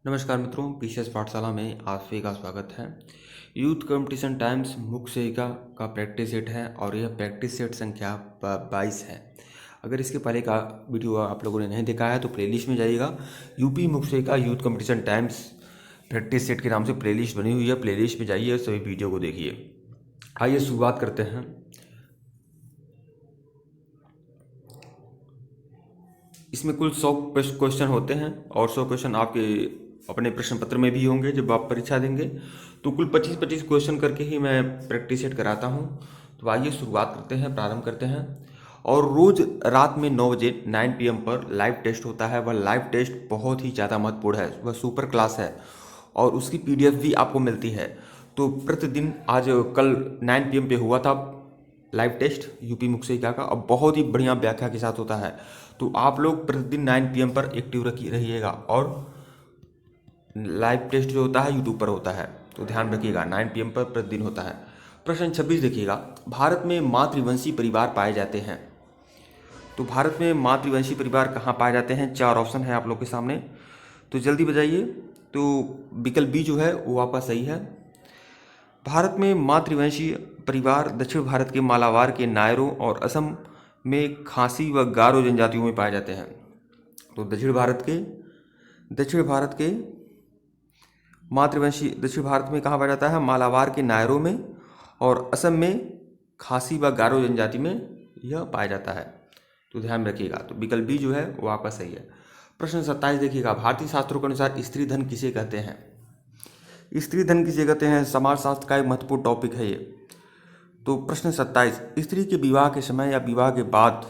नमस्कार मित्रों, पीसीएस पाठशाला में आप सभी का स्वागत है। यूथ कंपटीशन टाइम्स मुख्य सेविका का प्रैक्टिस सेट है और यह प्रैक्टिस सेट संख्या 22 है। अगर इसके पहले का वीडियो आप लोगों ने नहीं देखा है तो प्लेलिस्ट में जाइएगा। यूपी मुख्य सेविका youth competition times practice set के नाम से प्लेलिस्ट बनी हुई है, प्लेलिस्ट में जाइए, सभी वीडियो को देखिए। आइए शुरुआत करते हैं। इसमें कुल 100 क्वेश्चन होते हैं और 100 क्वेश्चन आपके अपने प्रश्न पत्र में भी होंगे जब आप परीक्षा देंगे। तो कुल 25-25 क्वेश्चन करके ही मैं प्रैक्टिस सेट कराता हूँ। तो आइए शुरुआत करते हैं, प्रारंभ करते हैं। और रोज़ रात में 9 बजे 9 PM पर लाइव टेस्ट होता है। वह लाइव टेस्ट बहुत ही ज़्यादा महत्वपूर्ण है, वह सुपर क्लास है और उसकी PDF भी आपको मिलती है। तो प्रतिदिन आज कल 9 PM पे हुआ था लाइव टेस्ट यूपी मुख्य सेविका का, अब बहुत ही बढ़िया व्याख्या के साथ होता है। तो आप लोग प्रतिदिन 9 PM पर एक्टिव रहिएगा और लाइव टेस्ट जो होता है यूट्यूब पर होता है, तो ध्यान रखिएगा 9 PM पर प्रतिदिन होता है। प्रश्न 26 देखिएगा, भारत में मातृवंशी परिवार पाए जाते हैं। तो भारत में मातृवंशी परिवार कहाँ पाए जाते हैं? 4 ऑप्शन है आप लोग के सामने, तो जल्दी बताइए। तो विकल्प बी जो है वो आपका सही है। भारत में मातृवंशी परिवार दक्षिण भारत के मालाबार के नायरों और असम में खासी व गारो जनजातियों में पाए जाते हैं। तो दक्षिण भारत के मातृवंशी दक्षिण भारत में कहाँ पाया जाता है? मालाबार के नायरों में और असम में खासी व गारो जनजाति में यह पाया जाता है। तो ध्यान रखिएगा। तो विकल्प बी जो है वो आपका सही है। प्रश्न 27 देखिएगा, भारतीय शास्त्रों के अनुसार स्त्री धन किसे कहते हैं? स्त्री धन किसे कहते हैं? समाजशास्त्र का एक महत्वपूर्ण टॉपिक है ये। तो प्रश्न 27, स्त्री के विवाह के समय या विवाह के बाद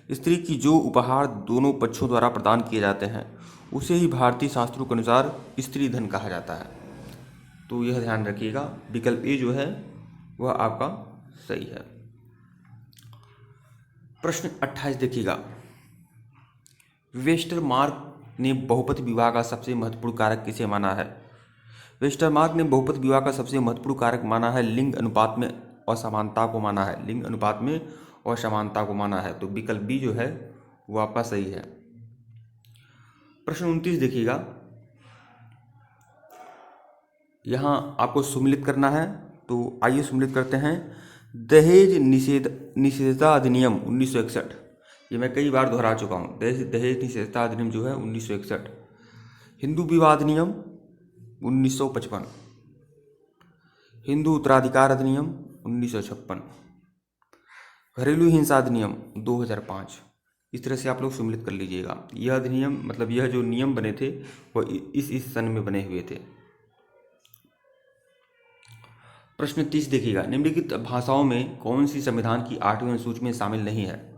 स्त्री की जो उपहार दोनों पक्षों द्वारा प्रदान किए जाते हैं उसे ही भारतीय शास्त्रों के अनुसार स्त्री धन कहा जाता है। तो यह ध्यान रखिएगा, विकल्प ए जो है वह आपका सही है। प्रश्न 28 देखिएगा, वेस्टरमार्क ने बहुपति विवाह का सबसे महत्वपूर्ण कारक किसे माना है? वेस्टरमार्क ने बहुपति विवाह का सबसे महत्वपूर्ण कारक माना है लिंग अनुपात में असमानता को माना है, लिंग अनुपात में असमानता को माना है। तो विकल्प बी जो है वो आपका सही है। प्रश्न 29 देखिएगा, यहाँ आपको सम्मिलित करना है, तो आइए सम्मिलित करते हैं। दहेज निषेधता अधिनियम 1961, ये मैं कई बार दोहरा चुका हूँ। दहेज निषेधता अधिनियम जो है 1961, हिंदू विवाह अधिनियम 1955, हिंदू उत्तराधिकार अधिनियम 1956, घरेलू हिंसा अधिनियम 2005। इस तरह से आप लोग सम्मिलित कर लीजिएगा। यह अधिनियम मतलब यह जो नियम बने थे वह इस सन में बने हुए थे। प्रश्न 30 देखिएगा, निम्नलिखित भाषाओं में कौन सी संविधान की 8वीं अनुसूची में शामिल नहीं है?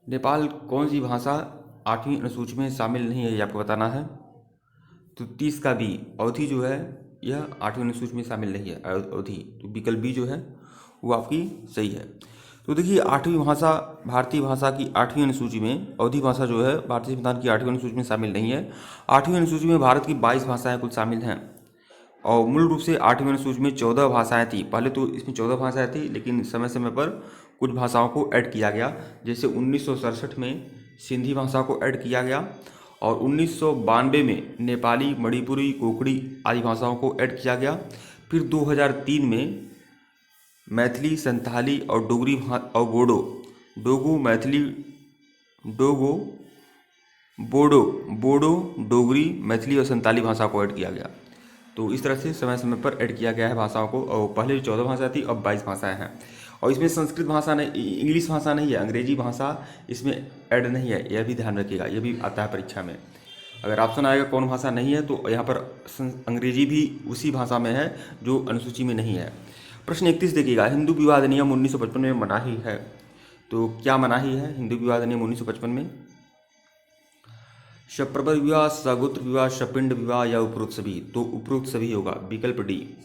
नेपाल कौन सी भाषा 8वीं अनुसूची में शामिल नहीं है, ये आपको बताना है। तो 30 का बी, अवधी जो है यह 8वीं अनुसूची में शामिल नहीं है, अवधी। तो विकल्प बी जो है वो आपकी सही है। तो देखिए 8वीं भाषा भारतीय भाषा की 8वीं अनुसूची में अवधी भाषा जो है भारतीय संविधान की 8वीं अनुसूची में शामिल नहीं है। 8वीं अनुसूची में भारत की 22 भाषाएं कुल शामिल हैं और मूल रूप से 8वीं अनुसूची में 14 भाषाएं थी। पहले तो इसमें 14 भाषाएं थी, लेकिन समय समय पर कुछ भाषाओं को ऐड किया गया। जैसे 1967 में सिंधी भाषा को ऐड किया गया और 1992 में नेपाली, मणिपुरी, कोंकणी आदि भाषाओं को ऐड किया गया। फिर 2003 में मैथिली, संथाली और डोगरी और बोडो, डोगरी, मैथिली और संथाली भाषा को ऐड किया गया। तो इस तरह से समय समय पर ऐड किया गया है भाषाओं को। और पहले 14 भाषा थी, अब 22 भाषाएं हैं। और इसमें संस्कृत भाषा नहीं, इंग्लिश भाषा नहीं है, अंग्रेजी भाषा इसमें ऐड नहीं है, यह भी ध्यान रखिएगा। यह भी आता है परीक्षा में। अगर ऑप्शन आएगा कौन भाषा नहीं है, तो यहाँ पर अंग्रेजी भी उसी भाषा में है जो अनुसूची में नहीं है। प्रश्न 31 देखिएगा, हिंदू विवाह अधिनियम 1955 में मनाही है। तो क्या मनाही है हिंदू विवाह अधिनियम 1955 में? सप्रवर विवाह, सगोत्र विवाह, सपिंड विवाह या उपरोक्त सभी? तो उपरोक्त सभी होगा, विकल्प डी,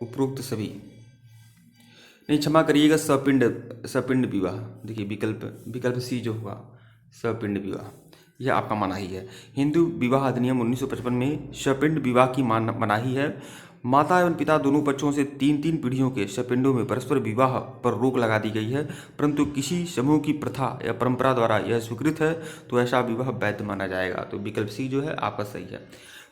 उपरोक्त सभी। नहीं, क्षमा करिएगा, सपिंड विवाह। देखिए विकल्प सी जो होगा सपिंड विवाह, यह आपका मनाही है। हिंदू विवाह अधिनियम 1955 में सपिंड विवाह की मनाही है। माता एवं पिता दोनों पक्षों से 3-3 पीढ़ियों के सपिंडों में परस्पर विवाह पर रोक लगा दी गई है, परंतु किसी समूह की प्रथा या परंपरा द्वारा यह स्वीकृत है तो ऐसा विवाह वैध माना जाएगा। तो विकल्प सी जो है आपका सही है।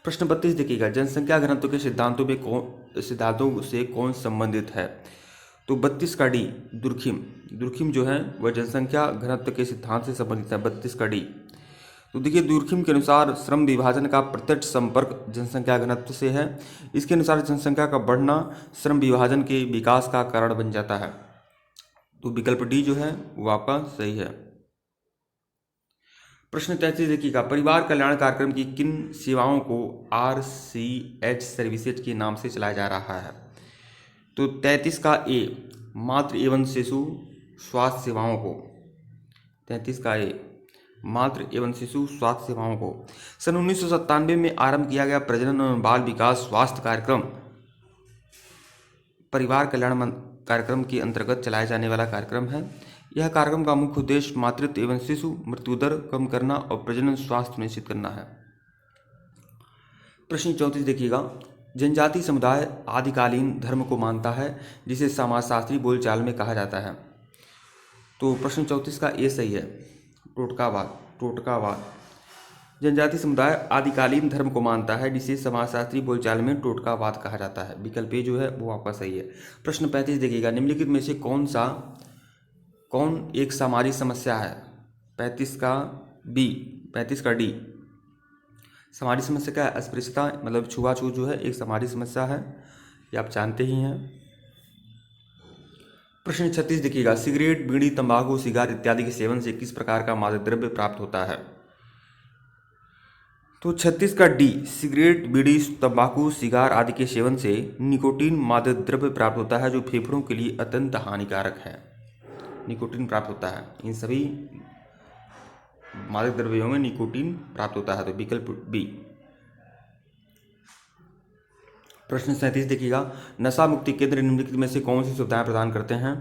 प्रश्न 32 देखिएगा, जनसंख्या घनत्व के सिद्धांतों से कौन संबंधित है? तो 32 का डी दुर्खिम जो है वह जनसंख्या घनत्व के सिद्धांत से संबंधित है। 32 का डी। तो देखिए, दुर्खिम के अनुसार श्रम विभाजन का प्रत्यक्ष संपर्क जनसंख्या घनत्व से है। इसके अनुसार जनसंख्या का बढ़ना श्रम विभाजन के विकास का कारण बन जाता है। तो विकल्प डी जो है वो आपका सही है। प्रश्न 33 देखिएगा, परिवार कल्याण कार्यक्रम की किन सेवाओं को RCH सर्विसेज के नाम से चलाया जा रहा है? तो 33 का ए, मातृ एवं शिशु स्वास्थ्य सेवाओं को। 33 का ए, मातृ एवं शिशु स्वास्थ्य सेवाओं को सन 1997 में आरंभ किया गया प्रजनन एवं बाल विकास स्वास्थ्य कार्यक्रम परिवार कल्याण कार्यक्रम के अंतर्गत चलाया जाने वाला कार्यक्रम है। यह कार्यक्रम का मुख्य उद्देश्य मातृत्व एवं शिशु मृत्यु दर कम करना और प्रजनन स्वास्थ्य सुनिश्चित करना है। प्रश्न 34 देखिएगा, जनजाति समुदाय आदिकालीन धर्म को मानता है जिसे समाजशास्त्री बोलचाल में कहा जाता है। तो प्रश्न 34 का ए सही है, टोटकावाद। जनजाति समुदाय आदिकालीन धर्म को मानता है जिसे समाजशास्त्री बोलचाल में टोटकावाद कहा जाता है। विकल्प ए जो है वो आपका सही है। प्रश्न 35 देखिएगा, निम्नलिखित में से कौन एक सामाजिक समस्या है? 35 का डी, सामाजिक समस्या क्या है? अस्पृश्यता मतलब छुआछूत जो है एक सामाजिक समस्या है, ये आप जानते ही हैं। प्रश्न 36 देखिएगा, सिगरेट, बीड़ी, तंबाकू, सिगार इत्यादि के सेवन से किस प्रकार का मादक द्रव्य प्राप्त होता है? तो 36 का डी, सिगरेट, बीड़ी, तंबाकू, सिगार आदि के सेवन से निकोटीन मादक द्रव्य प्राप्त होता है जो फेफड़ों के लिए अत्यंत हानिकारक है। निकोटीन प्राप्त होता है, इन सभी मादक द्रव्यों में निकोटीन प्राप्त होता है। तो विकल्प बी। प्रश्न 37 देखिएगा, नशा मुक्ति केंद्र निम्नलिखित में से कौन सी सुविधाएं प्रदान करते हैं?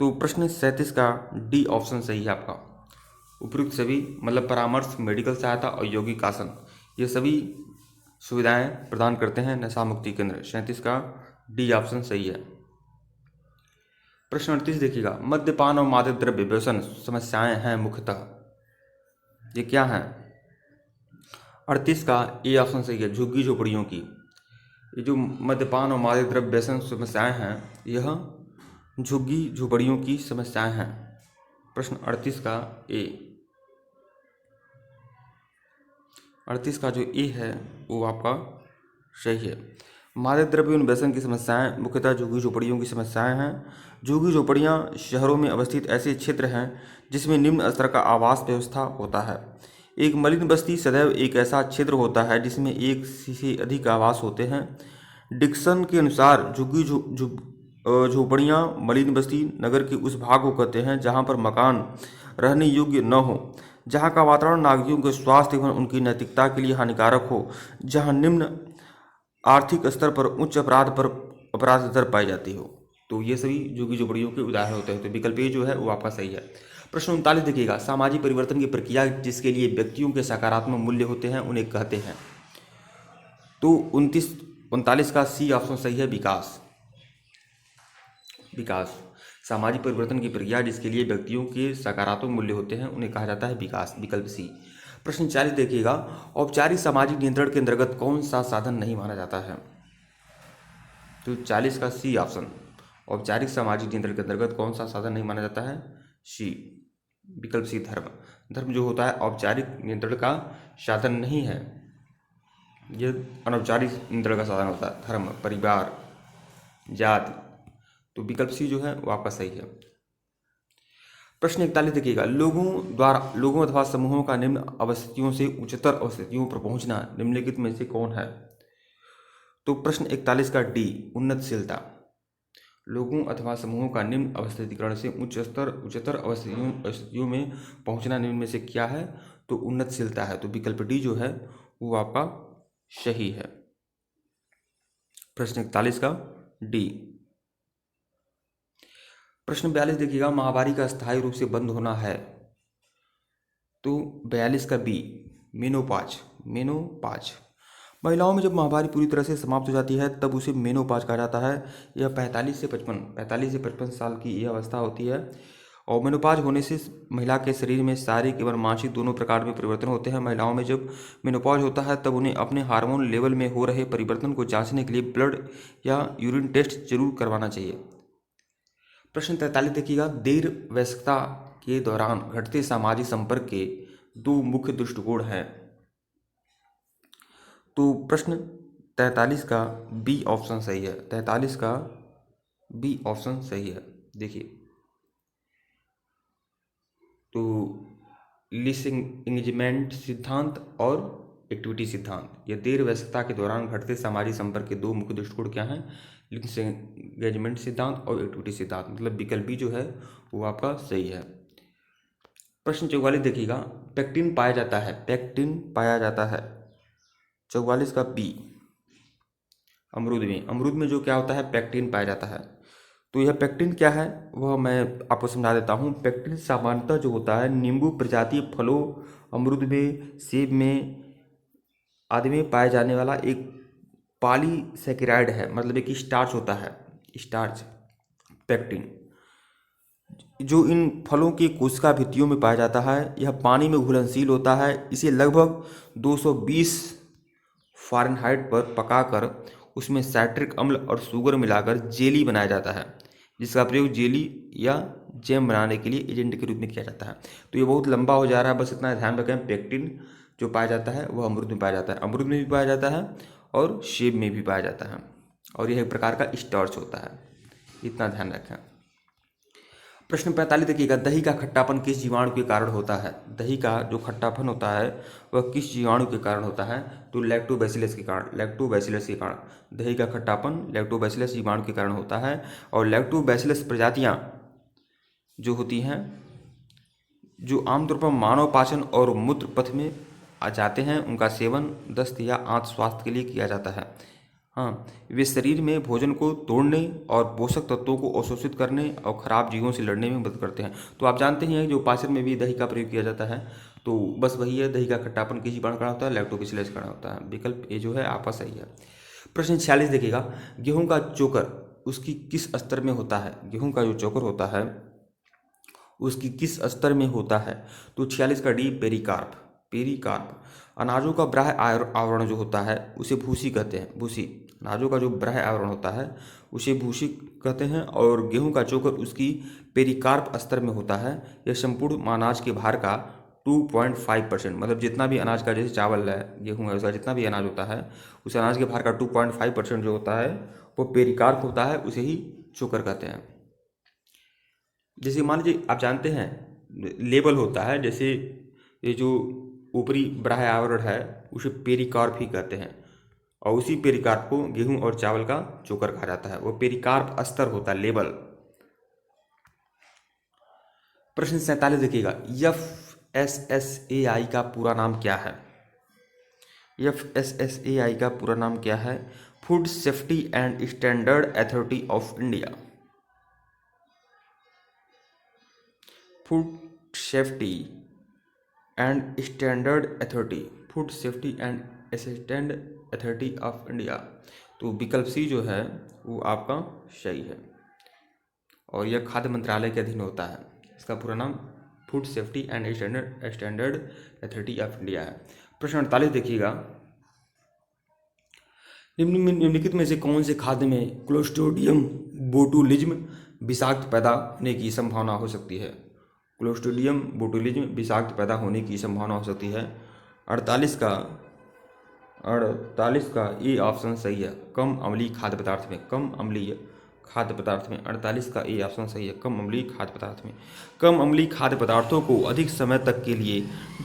तो प्रश्न 37 का डी ऑप्शन सही है आपका। उपयुक्त सभी मतलब परामर्श, मेडिकल सहायता और यौगिक आसन, ये सभी सुविधाएं प्रदान करते हैं नशा मुक्ति केंद्र। 37 का डी ऑप्शन सही है। प्रश्न 38 देखिएगा, मद्यपान और मादक द्रव्य व्यसन समस्याएं हैं मुख्यतः, ये क्या हैं? 38 का ए ऑप्शन सही है, झुग्गी झोपड़ियों की। ये जो मद्यपान और मादक द्रव्य व्यसन समस्याएं हैं यह झुग्गी झोपड़ियों की समस्याएं हैं। प्रश्न 38 का ए, 38 का जो ए है वो आपका सही है। मादक द्रव्य एवं व्यसन की समस्याएं मुख्यतः झुग्गी झोपड़ियों की समस्याएं हैं। झुग्गी झोपड़ियां शहरों में अवस्थित ऐसे क्षेत्र हैं जिसमें निम्न स्तर का आवास व्यवस्था होता है। एक मलिन बस्ती सदैव एक ऐसा क्षेत्र होता है जिसमें एक से अधिक आवास होते हैं। डिक्सन के अनुसार झुग्गी झोपड़ियां मलिन बस्ती नगर के उस भाग को कहते हैं जहां पर मकान रहने योग्य न हो, जहां का वातावरण नागरिकों के स्वास्थ्य एवं उनकी नैतिकता के लिए हानिकारक हो, जहां निम्न आर्थिक स्तर पर उच्च अपराध दर पाई जाती हो। तो ये सभी झुग्गी झोपड़ियों के उदाहरण होते हैं। तो विकल्प ए जो है वो आपका सही है। प्रश्न 39 देखिएगा, सामाजिक परिवर्तन की प्रक्रिया जिसके लिए व्यक्तियों के सकारात्मक मूल्य होते हैं उन्हें कहते हैं। तो 39 का सी ऑप्शन सही है, विकास। सामाजिक परिवर्तन की प्रक्रिया जिसके लिए व्यक्तियों के सकारात्मक मूल्य होते हैं उन्हें कहा जाता है विकास। विकल्प सी। प्रश्न 40 देखिएगा, औपचारिक सामाजिक नियंत्रण के अंतर्गत कौन सा साधन नहीं माना जाता है? तो 40 का सी ऑप्शन, औपचारिक सामाजिक नियंत्रण के अंतर्गत कौन सा साधन नहीं माना जाता है? सी, विकल्प सी, धर्म जो होता है औपचारिक नियंत्रण का साधन नहीं है, यह अनौपचारिक नियंत्रण का साधन होता है, धर्म, परिवार, जाति। तो विकल्प सी जो है वो आपका सही है। प्रश्न 41 देखिएगा, लोगों अथवा समूहों का निम्न अवस्थितियों से उच्चतर अवस्थितियों पर पहुंचना निम्नलिखित में से कौन है? तो प्रश्न 41 का डी, उन्नतशीलता। लोगों अथवा समूहों का निम्न अवस्थितिकरण से उच्चतर अवस्थितियों में पहुंचना निम्न में से क्या है? तो उन्नतशीलता है। तो विकल्प डी जो है वो आपका सही है। प्रश्न 41 का डी। प्रश्न 42 देखिएगा, माहवारी का स्थायी रूप से बंद होना है। तो 42 का बी, मेनोपाज। महिलाओं में जब माहवारी पूरी तरह से समाप्त हो जाती है तब उसे मेनोपाज कहा जाता है। यह 45 से 55 साल की यह अवस्था होती है। और मेनोपाज होने से महिला के शरीर में शारीरिक एवं मानसिक दोनों प्रकार में परिवर्तन होते हैं। महिलाओं में जब मेनोपाज होता है तब उन्हें अपने हार्मोन लेवल में हो रहे परिवर्तन को जांचने के लिए ब्लड या यूरिन टेस्ट जरूर करवाना चाहिए। प्रश्न 43 देखिएगा, देर वयस्कता के दौरान घटते सामाजिक संपर्क के दो मुख्य दृष्टिकोण हैं। तो प्रश्न 43 का बी ऑप्शन सही है। 43 का बी ऑप्शन सही है। देखिए, तो लिसिंगेजमेंट सिद्धांत और एक्टिविटी सिद्धांत, यह देर वयस्कता के दौरान घटते सामाजिक संपर्क के दो मुख्य दृष्टिकोण क्या हैं? लिसिंगेजमेंट सिद्धांत और एक्टिविटी सिद्धांत, मतलब विकल्प बी जो है वो आपका सही है। प्रश्न 44 देखिएगा, पेक्टिन पाया जाता है, पेक्टिन पाया जाता है 44 का बी, अमरूद में। अमरूद में जो क्या होता है, पेक्टिन पाया जाता है। तो यह पेक्टिन क्या है वह मैं आपको समझा देता हूँ। पेक्टिन सामान्यतः जो होता है नींबू प्रजातीय फलों, अमरूद में, सेब में आदि में पाए जाने वाला एक पॉलीसैकेराइड है, मतलब एक स्टार्च होता है, स्टार्च पेक्टिन, जो इन फलों की कोशिका भित्तियों में पाया जाता है। यह पानी में घुलनशील होता है। इसे लगभग 220 फ़ारेनहाइट पर पकाकर उसमें साइट्रिक अम्ल और शुगर मिलाकर जेली बनाया जाता है, जिसका प्रयोग जेली या जैम बनाने के लिए एजेंट के रूप में किया जाता है। तो ये बहुत लंबा हो जा रहा है, बस इतना ध्यान रखें, पेक्टिन जो पाया जाता है वह अमरूद में पाया जाता है, अमरूद में भी पाया जाता है और सेब में भी पाया जाता है, और यह एक प्रकार का स्टार्च होता है, इतना ध्यान रखें। प्रश्न 45 देखिएगा, दही का खट्टापन किस जीवाणु के कारण होता है? दही का जो खट्टापन होता है वह किस जीवाणु के कारण होता है? तो लैक्टोबैसिलस के कारण, लैक्टोबैसिलस के कारण दही का खट्टापन लैक्टोबैसिलस जीवाणु के कारण होता है। और लैक्टोबैसिलस प्रजातियां जो होती हैं, जो आमतौर पर मानव पाचन और मूत्र पथ में आ जाते हैं, उनका सेवन दस्त या आंत स्वास्थ्य के लिए किया जाता है। हाँ, वे शरीर में भोजन को तोड़ने और पोषक तत्वों को अवशोषित करने और खराब जीवों से लड़ने में मदद करते हैं। तो आप जानते हैं जो पाचन में भी दही का प्रयोग किया जाता है, तो बस वही है, दही का खट्टापन किस जीवाणु कारण होता है? लैक्टोबैसिलस कारण होता है। विकल्प ए जो है आपका सही है। प्रश्न 46 देखिएगा, गेहूं का चोकर उसकी किस स्तर में होता है? गेहूं का जो चोकर होता है उसकी किस स्तर में होता है? तो 46 का डी, पेरिकार्प, पेरिकार्प। अनाजों का बाह्य आवरण जो होता है उसे भूसी कहते हैं, भूसी। अनाजों का जो बाह्य आवरण होता है उसे भूसी कहते हैं, और गेहूं का चोकर उसकी पेरिकार्प स्तर में होता है। यह संपूर्ण अनाज के भार का 2.5%, मतलब जितना भी अनाज का, जैसे चावल है, गेहूं है, उसका जितना भी अनाज होता है उस अनाज के भार का 2.5% जो होता है वो पेरिकार्प होता है, उसे ही चोकर कहते हैं। जैसे मान लीजिए आप जानते हैं लेबल होता है, जैसे ये जो ऊपरी बाह्य आवरण है उसे पेरिकार्प ही कहते हैं, और उसी पेरिकार्प को गेहूं और चावल का चोकर कहा जाता है, वो पेरिकार्प स्तर होता है, लेबल। प्रश्न 47 देखिएगा, FSSAI का पूरा नाम क्या है? FSSAI का पूरा नाम क्या है? Food safety and standard authority of India. Food safety and standard authority, food safety and stand authority of India. तो विकल्प सी जो है वो आपका सही है, और यह खाद्य मंत्रालय के अधीन होता है। इसका पूरा नाम food safety and standard authority of India है। प्रश्न 48 देखिएगा, निम्नलिखित में से कौन से खाद्य में क्लोस्ट्रीडियम बोटुलिज्म विषाक्त पैदा होने की संभावना हो सकती है? क्लोस्ट्रीडियम बोटुलिज्म विषाक्त पैदा होने की संभावना हो सकती है। 48 का ए ऑप्शन सही है, कम अम्लीय खाद्य पदार्थ में, कम अम्लीय खाद्य पदार्थ में। 48 का ए ऑप्शन सही है, कम अम्लीय खाद्य पदार्थ में। कम अम्लीय खाद्य पदार्थों को अधिक समय तक के लिए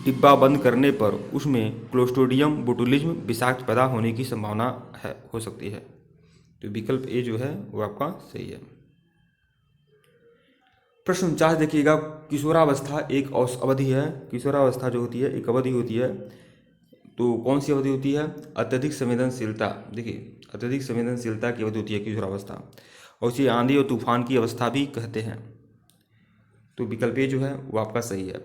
डिब्बा बंद करने पर उसमें क्लोस्ट्रीडियम बोटुलिज्म विषाक्त पैदा होने की संभावना हो सकती है। तो विकल्प ए जो है वो आपका सही है। प्रश्न 49 देखिएगा, किशोरावस्था एक अवधि है, किशोरावस्था जो होती है एक अवधि होती है, तो कौन सी अवधि होती है? अत्यधिक संवेदनशीलता। देखिए, अत्यधिक संवेदनशीलता की अवधि होती है किशोरावस्था, और इसे आंधी और तूफान की अवस्था भी कहते हैं। तो विकल्प ए जो है वो आपका सही है।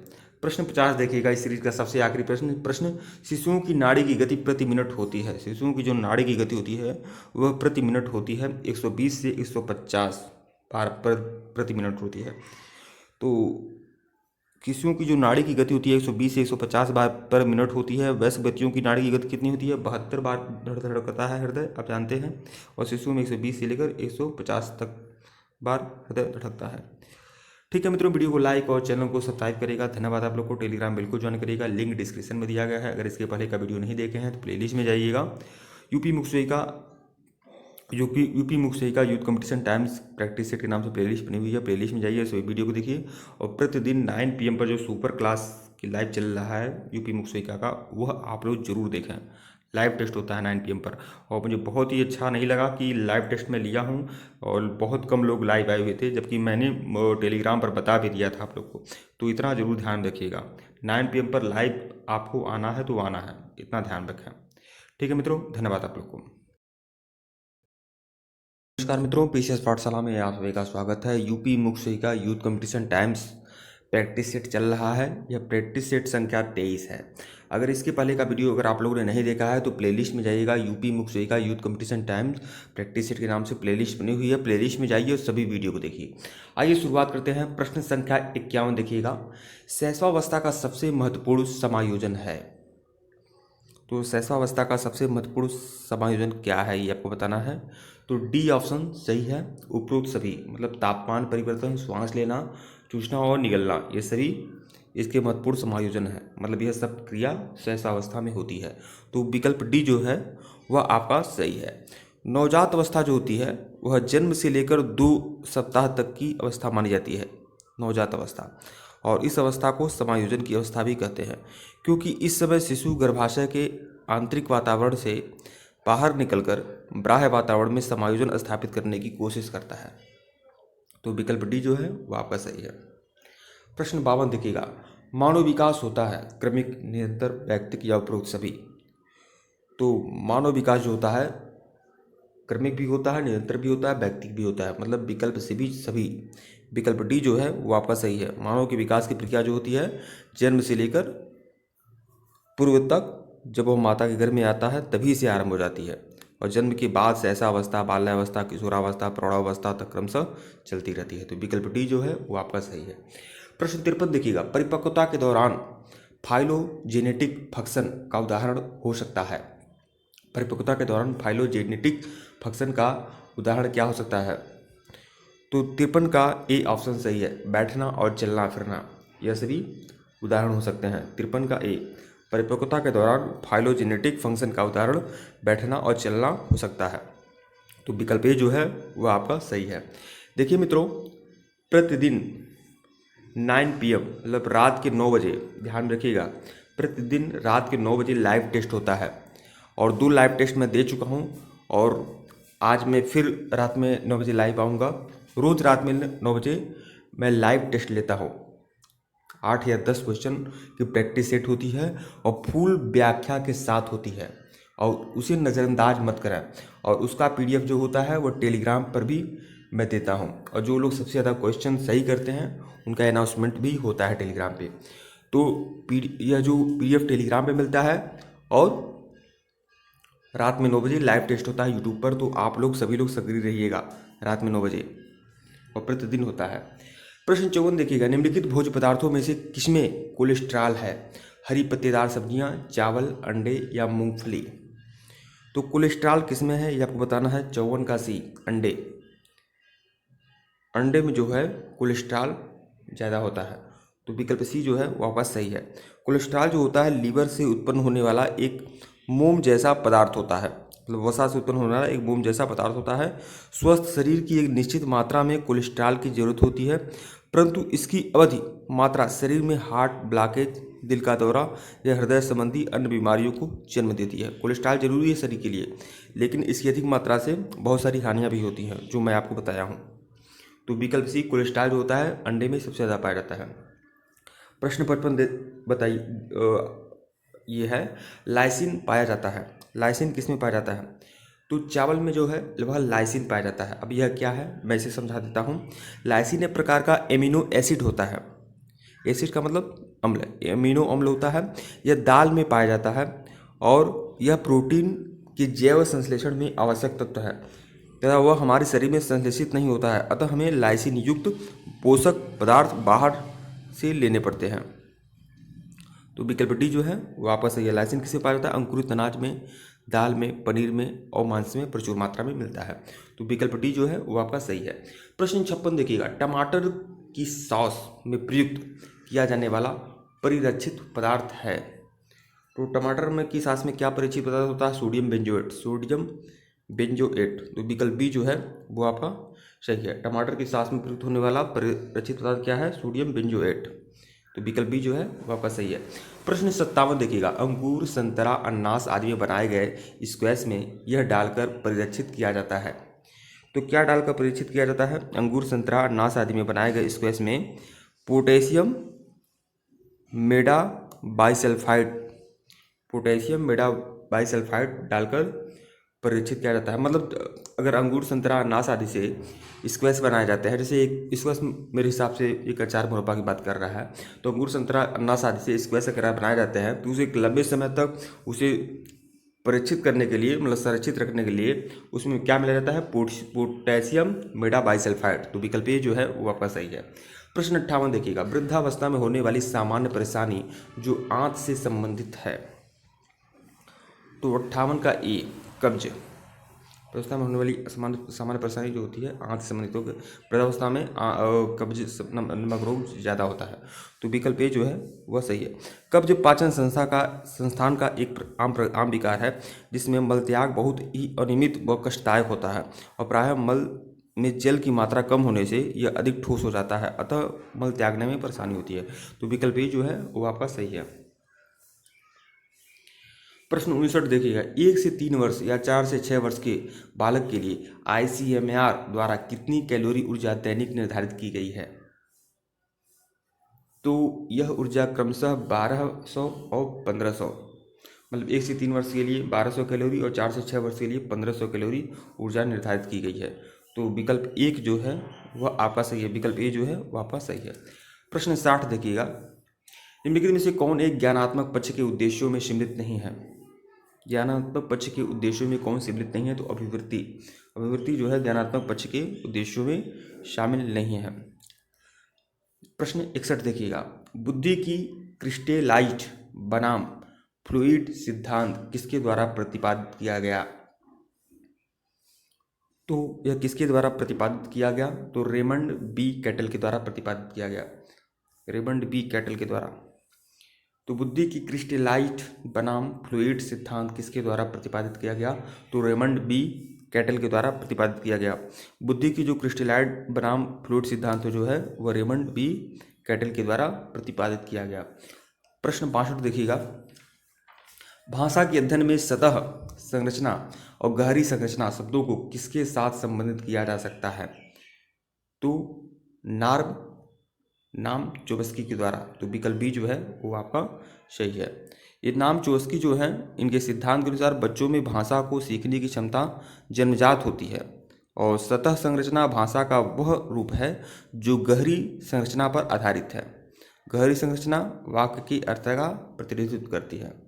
प्रश्न 50 देखिएगा इस सीरीज का सबसे आखिरी प्रश्न शिशुओं की नाड़ी की गति प्रति मिनट होती है। शिशुओं की जो नाड़ी की गति होती है वह प्रति मिनट होती है 120 से 150 बार प्रति मिनट होती है। तो शिशुओं की जो नाड़ी की गति होती है 120 से 150 बार पर मिनट होती है। वैसे बच्चियों की नाड़ी की गति कितनी होती है? 72 बार धड़कता है हृदय, आप जानते हैं। और शिशुओं में 120 से लेकर 150 तक बार हृदय धड़कता है। ठीक है मित्रों, वीडियो को लाइक और चैनल को सब्सक्राइब करेगा। धन्यवाद आप लोग को। टेलीग्राम बिल्कुल ज्वाइन करिएगा, लिंक डिस्क्रिप्शन में दिया गया है। अगर इसके पहले का वीडियो नहीं देखे हैं तो प्लेलिस्ट में जाइएगा। यूपी मुख्य सही का youth competition times practice set के नाम से प्लेलिस्ट बनी हुई है, प्लेलिस्ट में जाइए, सभी वीडियो को देखिए। और प्रतिदिन 9 PM पर जो सुपर क्लास की लाइव चल रहा है यूपी मुख्य सही का वह आप लोग जरूर देखें। लाइव टेस्ट होता है 9 PM पर। और मुझे बहुत ही अच्छा नहीं लगा कि लाइव टेस्ट में लिया हूं और बहुत कम लोग लाइव आए हुए थे, जबकि मैंने टेलीग्राम पर बता भी दिया था आप लोग को। तो इतना ज़रूर ध्यान रखिएगा, 9 PM पर लाइव आपको आना है तो आना है, इतना ध्यान रखें। ठीक है मित्रों, धन्यवाद आप लोग को। नमस्कार मित्रों, पीसीएस पाठशाला में आप सभी का स्वागत है। यूपी मुख्य सही का youth competition times practice set चल रहा है। यह प्रैक्टिस सेट संख्या 23 है। अगर इसके पहले का वीडियो अगर आप लोगों ने नहीं देखा है तो प्लेलिस्ट में जाइएगा। यूपी मुख्य सही का youth competition times practice set के नाम से प्लेलिस्ट बनी हुई है, प्लेलिस्ट में जाइए और सभी वीडियो को देखिए। आइए शुरुआत करते हैं। प्रश्न संख्या 51 देखिएगा। शैशवावस्था का सबसे महत्वपूर्ण समायोजन है। तो शैशवावस्था का सबसे महत्वपूर्ण समायोजन क्या है ये आपको बताना है। तो डी ऑप्शन सही है। उपरोक्त सभी मतलब तापमान परिवर्तन, श्वास लेना, चूसना और निगलना, ये सभी इसके महत्वपूर्ण समायोजन है। मतलब यह सब क्रिया शैशवावस्था में होती है। तो विकल्प डी जो है वह आपका सही है। नवजात अवस्था जो होती है वह जन्म से लेकर 2 सप्ताह तक की अवस्था मानी जाती है, नवजात अवस्था। और इस अवस्था को समायोजन की अवस्था भी कहते हैं, क्योंकि इस समय शिशु गर्भाशय के आंतरिक वातावरण से बाहर निकलकर बाह्य वातावरण में समायोजन स्थापित करने की कोशिश करता है। तो विकल्प डी जो है वो आपका सही है। प्रश्न 52 देखिएगा। मानव विकास होता है क्रमिक, निरंतर, वैयक्तिक या उपरोक्त सभी। तो मानव विकास जो होता है क्रमिक भी होता है, निरंतर भी होता है, वैयक्तिक भी होता है। मतलब विकल्प से भी सभी। विकल्प डी जो है वो आपका सही है। मानव के विकास की प्रक्रिया जो होती है जन्म से लेकर पूर्व तक, जब वह माता के गर्भ में आता है तभी से आरंभ हो जाती है। और जन्म के बाद शैशवावस्था, बाल्यावस्था, किशोरावस्था, प्रौढ़ावस्था तक क्रमशः चलती रहती है। तो विकल्प डी जो है वो आपका सही है। प्रश्न 53 देखिएगा। परिपक्वता के दौरान फाइलोजेनेटिक फंक्शन का उदाहरण हो सकता है। परिपक्वता के दौरान फाइलोजेनेटिक फंक्शन का उदाहरण क्या हो सकता है? तो 53 का ए ऑप्शन सही है। बैठना और चलना फिरना, यह सभी उदाहरण हो सकते हैं। 53 का ए, परिपक्वता के दौरान फाइलोजेनेटिक फंक्शन का उदाहरण बैठना और चलना हो सकता है। तो विकल्प ए जो है वह आपका सही है। देखिए मित्रों, प्रतिदिन 9 PM मतलब रात के 9 बजे, ध्यान रखिएगा, प्रतिदिन रात के 9 बजे लाइव टेस्ट होता है। और 2 लाइव टेस्ट मैं दे चुका हूँ और आज मैं फिर रात में 9 बजे लाइव आऊँगा। रोज़ रात में 9 बजे मैं लाइव टेस्ट लेता हूँ। 8 या 10 क्वेश्चन की प्रैक्टिस सेट होती है और फुल व्याख्या के साथ होती है, और उसे नज़रअंदाज मत करें। और उसका PDF जो होता है वो टेलीग्राम पर भी मैं देता हूँ। और जो लोग सबसे ज़्यादा क्वेश्चन सही करते हैं उनका अनाउंसमेंट भी होता है टेलीग्राम पे। तो यह जो PDF टेलीग्राम पे मिलता है और रात में 9 बजे लाइव टेस्ट होता है यूट्यूब पर। तो आप लोग सभी लोग सक्रिय रहिएगा रात में 9 बजे, और प्रतिदिन होता है। प्रश्न 54 देखिएगा। निम्नलिखित भोज्य पदार्थों में से किसमें कोलेस्ट्रॉल है? हरी पत्तेदार सब्जियां, चावल, अंडे या मूंगफली। तो कोलेस्ट्रॉल किसमें है ये आपको बताना है। 54 का सी, अंडे। अंडे में जो है कोलेस्ट्रॉल ज़्यादा होता है। तो विकल्प सी जो है वो आपका सही है। कोलेस्ट्रॉल जो होता है लीवर से उत्पन्न होने वाला एक मोम जैसा पदार्थ होता है, मतलब वसा से उत्पन्न होने वाला एक मोम जैसा पदार्थ होता है। स्वस्थ शरीर की एक निश्चित मात्रा में कोलेस्ट्रॉल की जरूरत होती है, परंतु इसकी अवधि मात्रा शरीर में हार्ट ब्लॉकेज, दिल का दौरा या हृदय संबंधी अन्य बीमारियों को जन्म देती है। कोलेस्ट्रॉल जरूरी है शरीर के लिए, लेकिन इसकी अधिक मात्रा से बहुत सारी हानियाँ भी होती हैं जो मैं आपको बताया हूँ। तो विकल्प सी, कोलेस्ट्रॉल जो होता है अंडे में सबसे ज़्यादा पाया जाता है। प्रश्न 55 बताइए, ये है लाइसिन पाया जाता है। लाइसिन किस में पाया जाता है? तो चावल में जो है वह लाइसिन पाया जाता है। अब यह क्या है मैं इसे समझा देता हूँ। लाइसिन एक प्रकार का एमिनो एसिड होता है। एसिड का मतलब अम्ल। एमिनो अम्ल होता है, यह दाल में पाया जाता है और यह प्रोटीन के जैव संश्लेषण में आवश्यक तत्व है तथा वह हमारे शरीर में संश्लेषित नहीं होता है, अतः हमें लाइसिन युक्त पोषक पदार्थ बाहर से लेने पड़ते हैं। तो विकल्प डी जो है वो आपका सही है। लाइसिन किसे पाया जाता है? अंकुरित अनाज में, दाल में, पनीर में और मांस में प्रचुर मात्रा में मिलता है। तो विकल्प डी जो है वो आपका सही है। प्रश्न 56 देखिएगा, टमाटर की सॉस में प्रयुक्त किया जाने वाला परिरक्षित पदार्थ है। तो टमाटर में की सॉस में क्या परिरक्षित पदार्थ होता है? Sodium benzoate, sodium benzoate. तो विकल्प बी जो है वो आपका सही है। टमाटर की सॉस में प्रयुक्त होने वाला परिरक्षित पदार्थ क्या है? Sodium benzoate. तो विकल्प बी जो है वो आपका सही है। प्रश्न 57 देखिएगा, अंगूर, संतरा, अनानास आदि में बनाए गए स्क्वैश में यह डालकर परिरक्षित किया जाता है। तो क्या डालकर परिरक्षित किया जाता है? अंगूर, संतरा, अनानास आदि में बनाए गए स्क्वैश में potassium meta bisulphide, potassium meta bisulphide डालकर परिरक्षित किया जाता है। मतलब अगर अंगूर, संतरा, अनानास आदि से स्क्वैश बनाए जाते हैं, जैसे एक स्क्वैश मेरे हिसाब से एक अचार मुरब्बा की बात कर रहा है, तो अंगूर, संतरा, अनानास आदि से स्क्वैश अगर बनाए जाते हैं तो उसे एक लंबे समय तक उसे परीक्षित करने के लिए, मतलब संरक्षित रखने के लिए उसमें क्या मिलाया जाता है? Potassium meta bisulphide. तो विकल्प ए जो है वो आपका सही है। प्रश्न 58 देखिएगा, वृद्धावस्था में होने वाली सामान्य परेशानी जो आंत से संबंधित है। तो 58 का ए, कब्ज। वृद्धावस्था में होने वाली सामान्य परेशानी जो होती है आंत से संबंधित, तो वृद्धावस्था में कब्ज नमक रोग ज़्यादा होता है। तो विकल्प ए जो है वह सही है। कब्ज पाचन संस्थान का एक आम विकार है जिसमें मलत्याग बहुत ही अनियमित व कष्टदायक होता है और प्रायः मल में जल की मात्रा कम होने से यह अधिक ठोस हो जाता है, अतः मल त्यागने में परेशानी होती है। तो विकल्प ए जो है वो आपका सही है। प्रश्न 59 देखिएगा, 1 से 3 वर्ष या 4 से 6 वर्ष के बालक के लिए ICMR द्वारा कितनी कैलोरी ऊर्जा दैनिक निर्धारित की गई है? तो यह ऊर्जा क्रमशः 1200 और 1500, मतलब 1 से 3 वर्ष के लिए 1200 कैलोरी और 4 से 6 वर्ष के लिए 1500 कैलोरी ऊर्जा निर्धारित की गई है। तो विकल्प एक जो है वह आपका सही है। विकल्प ए जो है वह आपका सही है। प्रश्न 60 देखिएगा, निम्नलिखित में से कौन एक ज्ञानात्मक पक्ष के उद्देश्यों में सम्मिलित नहीं है? ज्ञानात्मक पक्ष के उद्देश्यों में कौन सम्मिलित नहीं है? तो अभिवृत्ति। अभिवृत्ति जो है ज्ञानात्मक पक्ष के उद्देश्यों में शामिल नहीं है। प्रश्न 61 देखिएगा, बुद्धि की क्रिस्टेलाइट बनाम फ्लूइड सिद्धांत किसके द्वारा प्रतिपादित किया गया? तो यह किसके द्वारा प्रतिपादित किया गया? तो रेमंड बी कैटल के द्वारा प्रतिपादित किया गया, रेमंड बी कैटल के द्वारा। तो बुद्धि की क्रिस्टेलाइट बनाम फ्लूइड सिद्धांत किसके द्वारा प्रतिपादित किया गया? तो रेमंड बी कैटल के द्वारा प्रतिपादित किया गया। बुद्धि की जो क्रिस्टेलाइट बनाम फ्लूइड सिद्धांत जो है वह रेमंड बी कैटल के द्वारा प्रतिपादित किया गया। प्रश्न 62 देखिएगा, भाषा के अध्ययन में सतह संरचना और गहरी संरचना शब्दों को किसके साथ संबंधित किया जा सकता है? तो नाम चोबस्की के द्वारा। तो विकल्प बी जो है वो आपका सही है। ये नाम चोबस्की जो है, इनके सिद्धांत के अनुसार बच्चों में भाषा को सीखने की क्षमता जन्मजात होती है और सतह संरचना भाषा का वह रूप है जो गहरी संरचना पर आधारित है। गहरी संरचना वाक्य की अर्थ का प्रतिनिधित्व करती है।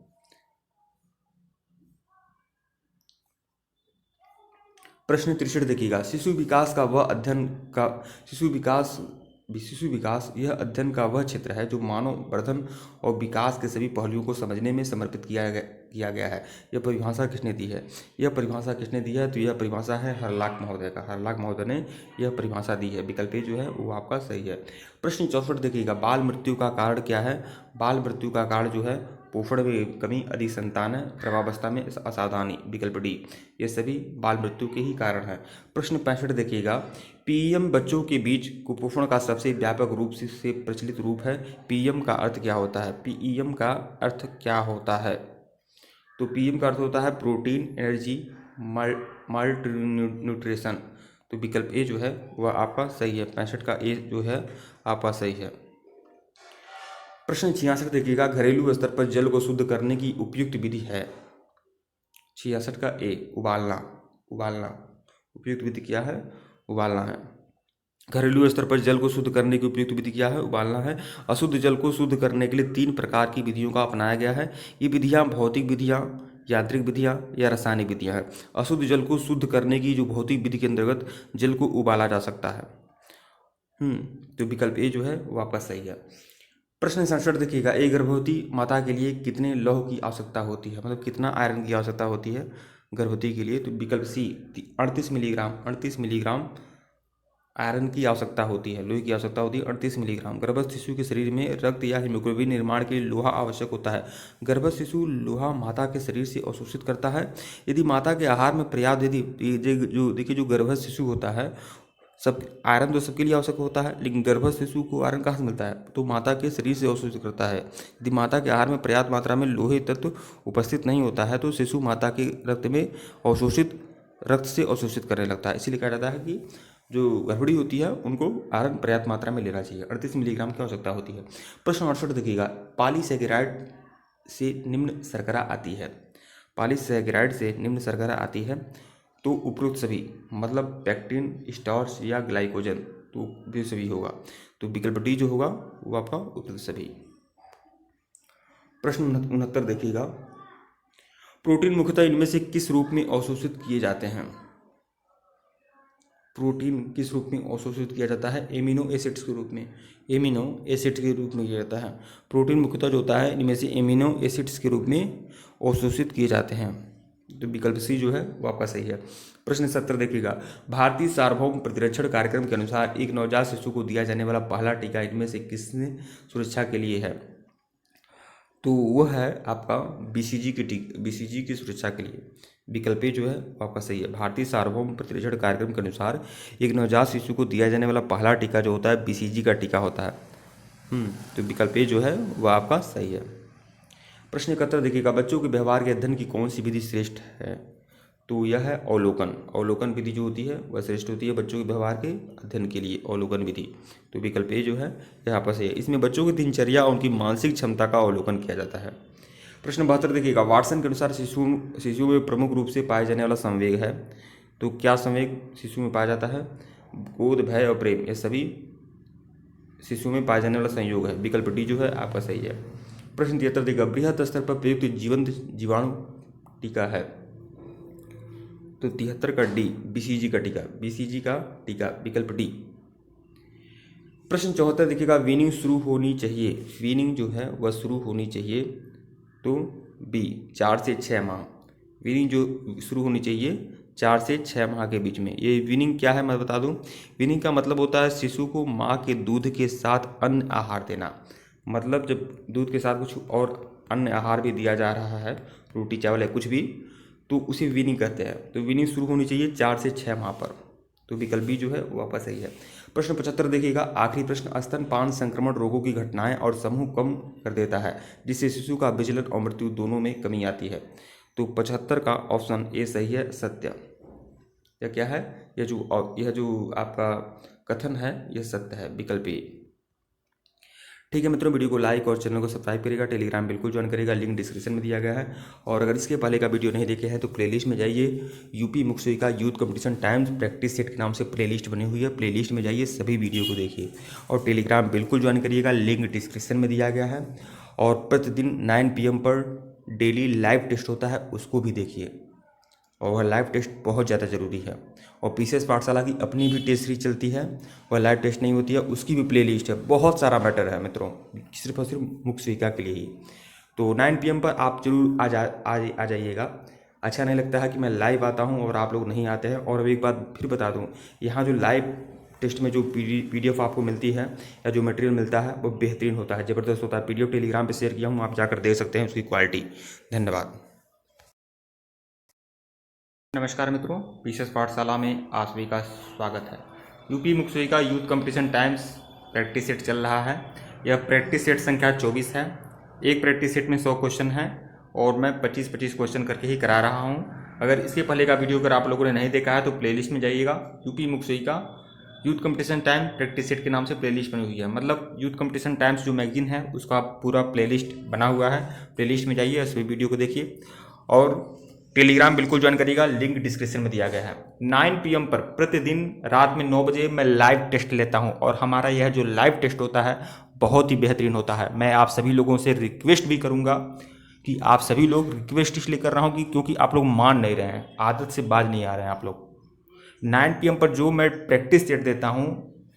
प्रश्न 63 देखिएगा, शिशु विकास यह अध्ययन का वह क्षेत्र है जो मानव वर्धन और विकास के सभी पहलुओं को समझने में समर्पित किया गया है। यह परिभाषा किसने दी है? तो यह परिभाषा है हरलाक महोदय का। हरलाक महोदय ने यह परिभाषा दी है। विकल्प ए जो है वो आपका सही है। प्रश्न 64 देखिएगा, बाल मृत्यु का कारण क्या है? बाल मृत्यु का कारण जो है पोषण में कमी, अधिक संतान, गर्भावस्था में असावधानी। विकल्प डी, ये सभी बाल मृत्यु के ही कारण है। प्रश्न 65 देखिएगा, पीएम बच्चों के बीच कुपोषण का सबसे व्यापक रूप से प्रचलित रूप है। पीएम का अर्थ क्या होता है? पीएम का अर्थ क्या होता है? तो पीएम का अर्थ होता है प्रोटीन, एनर्जी, मल्टी न्यूट्रिशन। तो विकल्प ए जो है वह आपका सही है। 65 का ए जो है आपका सही है। प्रश्न 66 देखिएगा, घरेलू स्तर पर जल को शुद्ध करने की उपयुक्त विधि है? 66 का ए, उबालना। उपयुक्त विधि क्या है? उबालना है। घरेलू स्तर पर जल को शुद्ध करने की उपयुक्त विधि क्या है? उबालना है। अशुद्ध जल को शुद्ध करने के लिए 3 प्रकार की विधियों का अपनाया गया है। ये विधियाँ भौतिक विधियाँ, यांत्रिक विधियाँ या रासायनिक विधियाँ हैं। अशुद्ध जल को शुद्ध करने की जो भौतिक विधि के अंतर्गत जल को उबाला जा सकता है। तो विकल्प ए जो है वो आपका सही है। प्रश्न 67 देखिएगा, एक गर्भवती माता के लिए कितने लौह की आवश्यकता होती है, मतलब कितना आयरन की आवश्यकता होती है गर्भवती के लिए? तो विकल्प सी 38 मिलीग्राम आयरन की आवश्यकता होती है, लोहे की आवश्यकता होती है 38 मिलीग्राम। गर्भस्थ शिशु के शरीर में रक्त या हीमोग्लोबिन निर्माण के लिए लोहा आवश्यक होता है। गर्भस्थ शिशु लोहा माता के शरीर से अवशोषित करता है। यदि माता के आहार में पर्याप्त, यदि जो देखिए जो गर्भस्थ शिशु होता है, सब आयरन तो सबके लिए आवश्यक होता है, लेकिन गर्भस्थ शिशु को आयरन कहाँ से मिलता है? तो माता के शरीर से अवशोषित करता है। यदि माता के आहार में पर्याप्त मात्रा में लोहे तत्व उपस्थित नहीं होता है तो शिशु माता के रक्त में अवशोषित रक्त से अवशोषित करने लगता है। इसीलिए कहा जाता है कि जो गर्भवती होती है उनको आयरन पर्याप्त मात्रा में लेना चाहिए। 38 मिलीग्राम की आवश्यकता होती है। प्रश्न 68 देखिएगा, पॉलीसैकेराइड से निम्न शर्करा आती है। पॉलीसैकेराइड से निम्न शर्करा आती है तो उपरोक्त सभी, मतलब पैक्टिन, स्टार्च या ग्लाइकोजन, तो भी सभी होगा। तो विकल्प डी जो होगा वो आपका उपरोक्त सभी। प्रश्न 69 देखिएगा, प्रोटीन मुख्यतः इनमें से किस रूप में अवशोषित किए जाते हैं? प्रोटीन किस रूप में अवशोषित किया जाता है? एमिनो एसिड्स के रूप में, एमिनो एसिड्स के रूप में किया जाता है। प्रोटीन मुख्यतः जो होता है इनमें से एमिनो एसिड्स के रूप में अवशोषित किए जाते हैं। तो विकल्प सी जो है वो आपका सही है। प्रश्न 70 देखिएगा, भारतीय सार्वभौम प्रतिरक्षण कार्यक्रम के अनुसार एक नवजात शिशु को दिया जाने वाला पहला टीका इनमें से किसने सुरक्षा के लिए है? तो वह है आपका बीसीजी की सुरक्षा के लिए। विकल्प ए जो है वो आपका सही है। भारतीय सार्वभौम प्रतिरक्षण कार्यक्रम के अनुसार एक नवजात शिशु को दिया जाने वाला पहला टीका जो होता है बीसीजी का टीका होता है। तो विकल्प ए जो है वह आपका सही है। प्रश्न 71 देखिएगा, बच्चों के व्यवहार के अध्ययन की कौन सी विधि श्रेष्ठ है? तो यह है अवलोकन विधि जो होती है वह श्रेष्ठ होती है बच्चों के व्यवहार के अध्ययन के लिए, अवलोकन विधि। तो विकल्प ए जो है यहाँ पर सही है। इसमें बच्चों की दिनचर्या और उनकी मानसिक क्षमता का अवलोकन किया जाता है। प्रश्न 72 देखिएगा, वाटसन के अनुसार शिशुओं में प्रमुख रूप से पाए जाने वाला संवेग है। तो क्या संवेग शिशु में पाया जाता है? क्रोध, भय और प्रेम, ये सभी शिशु में पाए जाने वाला संयोग है। विकल्प डी जो है आपका सही है। प्रश्न 73 देखिएगा, बृहद स्तर पर प्रयुक्त जीवंत जीवाणु टीका है। तो 73 का डी, बीसीजी का टीका, विकल्प डी। प्रश्न 74 देखिएगा, वीनिंग शुरू होनी चाहिए, वीनिंग जो है वह शुरू होनी चाहिए, तो बी 4 से 6 माह। वीनिंग जो शुरू होनी चाहिए 4 से 6 माह के बीच में। ये वीनिंग क्या है मैं बता दूं। वीनिंग का मतलब होता है शिशु को माँ के दूध के साथ अन्य आहार देना। मतलब जब दूध के साथ कुछ और अन्य आहार भी दिया जा रहा है, रोटी चावल या कुछ भी, तो उसे वीनिंग कहते हैं। तो वीनिंग शुरू होनी चाहिए 4 से 6 माह पर। तो विकल्प बी जो है वो आपका सही है। प्रश्न 75 देखिएगा, आखिरी प्रश्न, स्तनपान संक्रमण रोगों की घटनाएं और समूह कम कर देता है जिससे शिशु का विचलन और मृत्यु दोनों में कमी आती है। तो 75 का ऑप्शन ए सही है, सत्य। यह क्या है? यह जो आपका कथन है यह सत्य है, विकल्प ए। ठीक है मित्रों, वीडियो को लाइक और चैनल को सब्सक्राइब करेगा, टेलीग्राम बिल्कुल ज्वाइन करेगा, लिंक डिस्क्रिप्शन में दिया गया है। और अगर इसके पहले का वीडियो नहीं देखे हैं तो प्लेलिस्ट में जाइए, यूपी मुक्सोई का youth competition times practice set के नाम से प्लेलिस्ट बनी हुई है, प्लेलिस्ट में जाइए, सभी वीडियो को देखिए और टेलीग्राम बिल्कुल ज्वाइन करिएगा, लिंक डिस्क्रिप्शन में दिया गया है। और प्रतिदिन 9 PM पर डेली लाइव टेस्ट होता है, उसको भी देखिए, और वह लाइव टेस्ट बहुत ज़्यादा ज़रूरी है। और पीसीएस पाठशाला की अपनी भी टेस्ट सीरीज चलती है, वह लाइव टेस्ट नहीं होती है, उसकी भी प्लेलिस्ट है। बहुत सारा मैटर है मित्रों, सिर्फ और सिर्फ मुख्य सेविका के लिए ही। तो 9 PM पर आप जरूर आ जाइएगा। अच्छा नहीं लगता है कि मैं लाइव आता हूं और आप लोग नहीं आते हैं। और अब एक बात फिर बता दूं, यहाँ जो लाइव टेस्ट में जो PDF आपको मिलती है या जो मटेरियल मिलता है वो बेहतरीन होता है, ज़बरदस्त होता है। PDF टेलीग्राम पर शेयर किया हूँ, आप जाकर देख सकते हैं उसकी क्वालिटी। धन्यवाद। नमस्कार मित्रों, पीसीएस पाठशाला में आप सभी का स्वागत है। यूपी मुक्सोई का youth competition times practice set चल रहा है। यह प्रैक्टिस सेट संख्या 24 है। एक प्रैक्टिस सेट में 100 क्वेश्चन है और मैं 25-25 क्वेश्चन करके ही करा रहा हूं। अगर इसके पहले का वीडियो अगर आप लोगों ने नहीं देखा है तो प्लेलिस्ट में जाइएगा, यूपी मुक्सोई का youth competition time practice set के नाम से प्लेलिस्ट बनी हुई है। मतलब यूथ कंपटीशन टाइम्स जो मैगजीन है उसका पूरा प्लेलिस्ट बना हुआ है, प्लेलिस्ट में जाइए, सभी वीडियो को देखिए। और टेलीग्राम बिल्कुल ज्वाइन करिएगा, लिंक डिस्क्रिप्शन में दिया गया है। 9 PM पर प्रतिदिन रात में 9 बजे मैं लाइव टेस्ट लेता हूं और हमारा यह जो लाइव टेस्ट होता है बहुत ही बेहतरीन होता है। मैं आप सभी लोगों से रिक्वेस्ट भी करूंगा कि आप सभी लोग, रिक्वेस्ट इसलिए कर रहा हूं कि क्योंकि आप लोग मान नहीं रहे हैं, आदत से बाज नहीं आ रहे हैं आप लोग। 9 PM पर जो मैं प्रैक्टिस सेट देता हूँ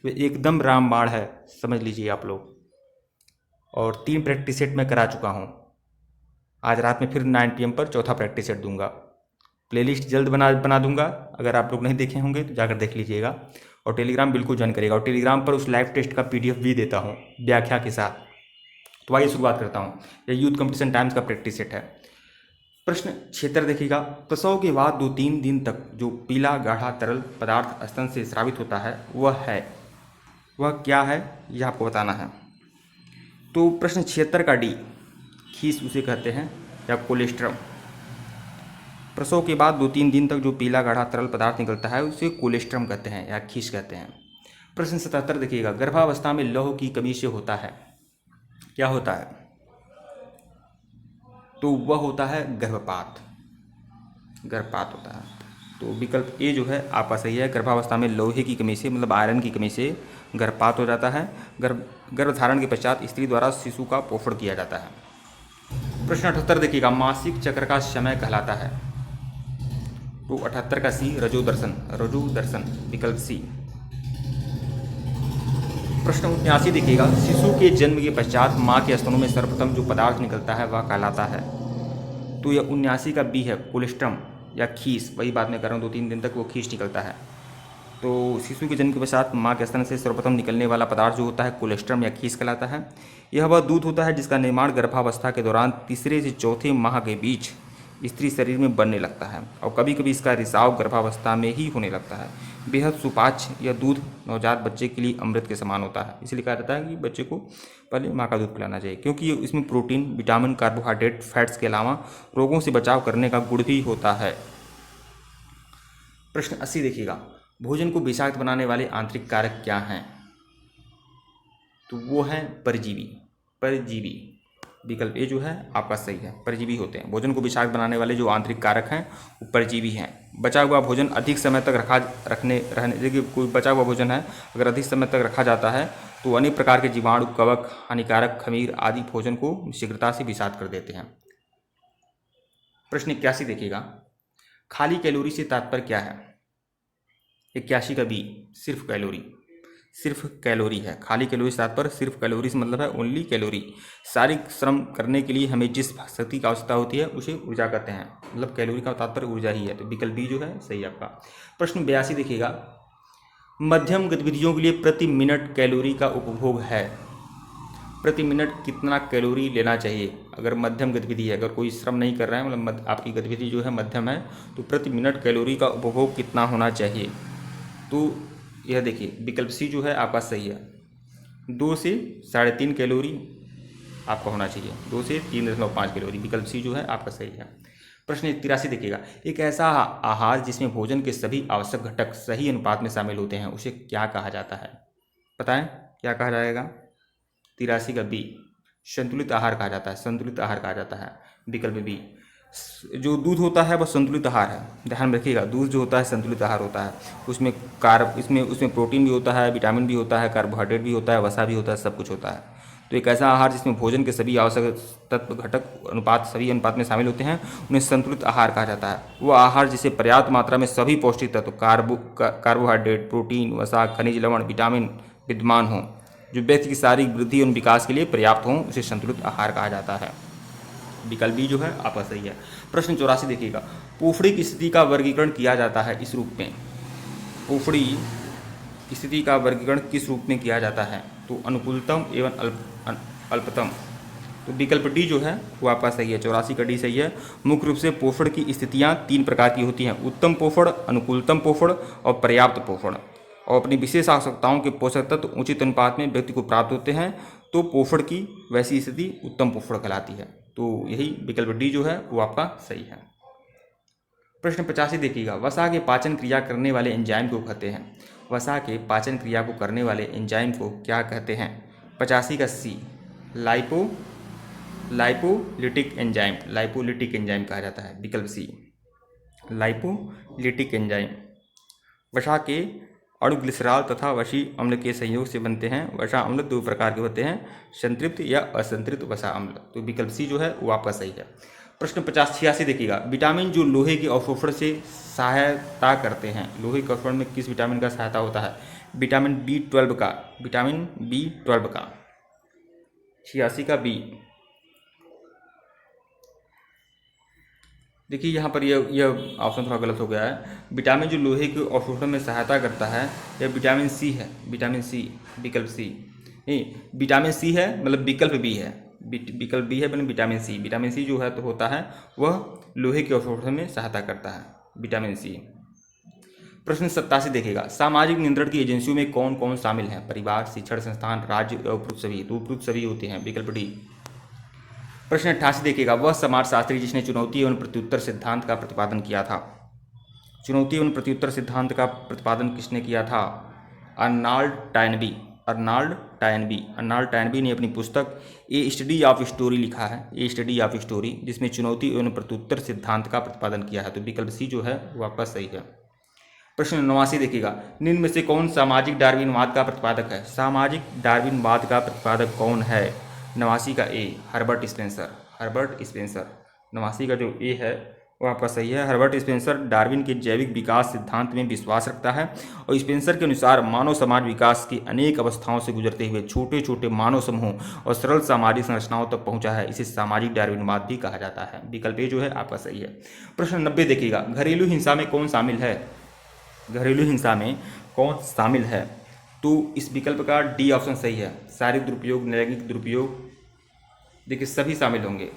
वे एकदम रामबाण है, समझ लीजिए आप लोग। और 3 प्रैक्टिस सेट मैं करा चुका हूँ। आज रात में फिर 9 PM पर चौथा प्रैक्टिस सेट दूंगा। प्लेलिस्ट जल्द बना दूंगा, अगर आप लोग नहीं देखे होंगे तो जाकर देख लीजिएगा। और टेलीग्राम बिल्कुल ज्वाइन करिएगा। और टेलीग्राम पर उस लाइव टेस्ट का PDF भी देता हूँ व्याख्या के साथ। तो आइए शुरुआत करता हूँ। यह यूथ कंपटीशन टाइम्स का प्रैक्टिस सेट है। प्रश्न 76 देखिएगा। प्रसव के बाद 2-3 दिन तक जो पीला गाढ़ा तरल पदार्थ स्तन से स्रावित होता है वह क्या है, यह आपको बताना है। तो प्रश्न 76 का डी, खीस उसे कहते हैं या कोलेस्ट्रम। प्रसव के बाद 2-3 दिन तक जो पीला गाढ़ा तरल पदार्थ निकलता है उसे कोलेस्ट्रम कहते हैं या खीस कहते हैं। प्रश्न 77 देखिएगा। गर्भावस्था में लौह की कमी से होता है, क्या होता है? तो वह होता है गर्भपात होता है। तो विकल्प ए जो है आपका सही है। गर्भावस्था में लोहे की कमी से, मतलब आयरन की कमी से गर्भपात हो जाता है। गर्भधारण के पश्चात स्त्री द्वारा शिशु का पोषण किया जाता है। प्रश्न 78 देखिएगा। मासिक चक्र का समय कहलाता है। तो 78 का सी, रजो दर्शन, विकल्प सी। प्रश्न 79 देखिएगा। शिशु के जन्म के पश्चात माँ के स्तनों में सर्वप्रथम जो पदार्थ निकलता है वह कहलाता है। तो यह 79 का बी है, कोलेस्ट्रम या खीस। वही बात मैं कर रहा हूँ, 2-3 दिन तक वो खीस निकलता है। तो शिशु के जन्म के पश्चात माँ के स्तन से सर्वप्रथम निकलने वाला पदार्थ जो होता है कोलेस्ट्रम या खीस कहलाता है। यह वह दूध होता है जिसका निर्माण गर्भावस्था के दौरान 3 से 4 माह के बीच स्त्री शरीर में बनने लगता है और कभी कभी इसका रिसाव गर्भावस्था में ही होने लगता है। बेहद सुपाच्य यह दूध नवजात बच्चे के लिए अमृत के समान होता है। इसलिए कहा जाता है कि बच्चे को पहले माँ का दूध पिलाना चाहिए, क्योंकि इसमें प्रोटीन, विटामिन, कार्बोहाइड्रेट, फैट्स के अलावा रोगों से बचाव करने का गुण भी होता है। प्रश्न 80 देखिएगा। भोजन को विषाक्त बनाने वाले आंतरिक कारक क्या हैं? तो वो हैं परजीवी। विकल्प ए जो है आपका सही है, परजीवी होते हैं। भोजन को विषाक्त बनाने वाले जो आंतरिक कारक हैं वो परजीवी हैं। बचा हुआ भोजन अधिक समय तक देखिए कोई बचा हुआ भोजन है अगर अधिक समय तक रखा जाता है तो अनेक प्रकार के जीवाणु, कवक, हानिकारक खमीर आदि भोजन को शीघ्रता से विषाक्त कर देते हैं। प्रश्न 81 देखिएगा। खाली कैलोरी से तात्पर्य क्या है? 81 का बी, सिर्फ कैलोरी है। खाली कैलोरी से तात्पर्य सिर्फ कैलोरी से मतलब है ओनली कैलोरी। शारीरिक श्रम करने के लिए हमें जिस शक्ति की आवश्यकता होती है उसे ऊर्जा कहते हैं, मतलब कैलोरी का तात्पर्य ऊर्जा ही है। तो विकल्प बी जो है सही आपका। प्रश्न 82 देखिएगा। मध्यम गतिविधियों के लिए प्रति मिनट कैलोरी का उपभोग है। प्रति मिनट कितना कैलोरी लेना चाहिए? अगर मध्यम गतिविधि है, अगर कोई श्रम नहीं कर रहा है, मतलब आपकी गतिविधि जो है मध्यम है, तो प्रति मिनट कैलोरी का उपभोग कितना होना चाहिए? तो यह देखिए विकल्प सी जो है आपका सही है। 2 से 3.5 कैलोरी आपका होना चाहिए, 2 से 3.5 कैलोरी। विकल्प सी जो है आपका सही है। प्रश्न 83 देखिएगा। एक ऐसा आहार जिसमें भोजन के सभी आवश्यक घटक सही अनुपात में शामिल होते हैं उसे क्या कहा जाता है? बताएं क्या कहा जाएगा? 83 का बी, संतुलित आहार कहा जाता है। विकल्प बी। जो दूध होता है वह संतुलित आहार है, ध्यान में रखिएगा। दूध जो होता है संतुलित आहार होता है। उसमें उसमें प्रोटीन भी होता है, विटामिन भी होता है, कार्बोहाइड्रेट भी होता है, वसा भी होता है, सब कुछ होता है। तो एक ऐसा आहार जिसमें भोजन के सभी आवश्यक तत्व, घटक सभी अनुपात में शामिल होते हैं उन्हें संतुलित आहार कहा जाता है। वो आहार जिसे पर्याप्त मात्रा में सभी पौष्टिक तत्व, कार्बोहाइड्रेट, प्रोटीन, वसा, खनिज लवण, विटामिन विद्यमान हों, जो व्यक्ति की शारीरिक वृद्धि एवं विकास के लिए पर्याप्त हों, उसे संतुलित आहार कहा जाता है। विकल्प बी जो है आपका सही है। प्रश्न 84 देखिएगा। पोफड़ी की स्थिति का वर्गीकरण किया जाता है इस रूप में। पोफड़ी की स्थिति का वर्गीकरण किस रूप में किया जाता है? तो अनुकूलतम एवं अल्पतम। तो विकल्प डी जो है वो आपका सही है, 84 का डी सही है। मुख्य रूप से पोषण की स्थितियां 3 प्रकार की होती हैं: उत्तम पोषण, अनुकूलतम पोषण और पर्याप्त पोषण। और अपनी विशेष आवश्यकताओं के पोषक तत्व उचित अनुपात में व्यक्ति को प्राप्त होते हैं तो पोषण की वैसी स्थिति उत्तम पोषण कहलाती है। तो यही विकल्प डी जो है वो आपका सही है। प्रश्न 85 देखिएगा। वसा के पाचन क्रिया करने वाले एंजाइम को कहते हैं? वसा के पाचन क्रिया को करने वाले एंजाइम को क्या कहते हैं? 85 का सी, लाइपोलिटिक एंजाइम कहा जाता है। विकल्प सी। लाइपोलिटिक एंजाइम। वसा के अणु ग्लिसरॉल तथा वसी अम्ल के संयोग से बनते हैं। वसा अम्ल दो प्रकार के होते हैं, संतृप्त या असंतृप्त वसा अम्ल। तो विकल्प सी जो है वो आपका सही है। प्रश्न 50-86 देखिएगा, विटामिन जो लोहे के अवशोषण से सहायता करते हैं, लोहे के अवशोषण में किस विटामिन का सहायता होता है? विटामिन B12 का, विटामिन B12 का। 86 का बी। देखिए यहाँ पर यह ऑप्शन थोड़ा गलत हो गया है। विटामिन जो लोहे के अवशोषण में सहायता करता है यह विटामिन सी है, विटामिन सी, विकल्प सी। नहीं, विटामिन सी है मतलब विकल्प बी है, विकल्प बी है मतलब विटामिन सी। विटामिन सी जो है तो होता है वह लोहे के अवशोषण में सहायता करता है, विटामिन सी। प्रश्न 87 देखेगा, सामाजिक नियंत्रण की एजेंसियों में कौन कौन शामिल है? परिवार, शिक्षण संस्थान, राज्य और उपयुक्त सभी। तो उपयुक्त सभी होते हैं, विकल्प डी। प्रश्न 88 देखिएगा, वह समाजशास्त्री जिसने चुनौती एवं प्रत्युत्तर सिद्धांत का प्रतिपादन किया था। चुनौती एवं प्रत्युत्तर सिद्धांत का प्रतिपादन किसने किया था? अर्नाल्ड टायनबी। अर्नाल्ड टायनबी। अर्नाल्ड टायनबी ने अपनी पुस्तक ए स्टडी ऑफ स्टोरी लिखा है, ए स्टडी ऑफ स्टोरी, जिसमें चुनौती एवं प्रत्युत्तर सिद्धांत का प्रतिपादन किया है। तो विकल्प सी जो है वो आपका सही है। प्रश्न 89 देखिएगा, निम्न में से कौन सामाजिक डार्विनवाद का प्रतिपादक है? सामाजिक डार्विनवाद का प्रतिपादक कौन है? 89 का ए, हर्बर्ट स्पेंसर। Herbert Spencer. 89 का जो ए है वो आपका सही है। हर्बर्ट स्पेंसर डार्विन के जैविक विकास सिद्धांत में विश्वास रखता है और स्पेंसर के अनुसार मानव समाज विकास की अनेक अवस्थाओं से गुजरते हुए छोटे छोटे मानव समूहों और सरल सामाजिक संरचनाओं तक पहुंचा है। इसे सामाजिक डार्विनवाद भी कहा जाता है। विकल्प ए जो है आपका सही है। प्रश्न 90 देखिएगा, घरेलू हिंसा में कौन शामिल है? घरेलू हिंसा में कौन शामिल है? तो इस विकल्प का डी ऑप्शन सही है। शारीरिक दुरुपयोग, लैंगिक दुरुपयोग, देखिए सभी शामिल होंगे।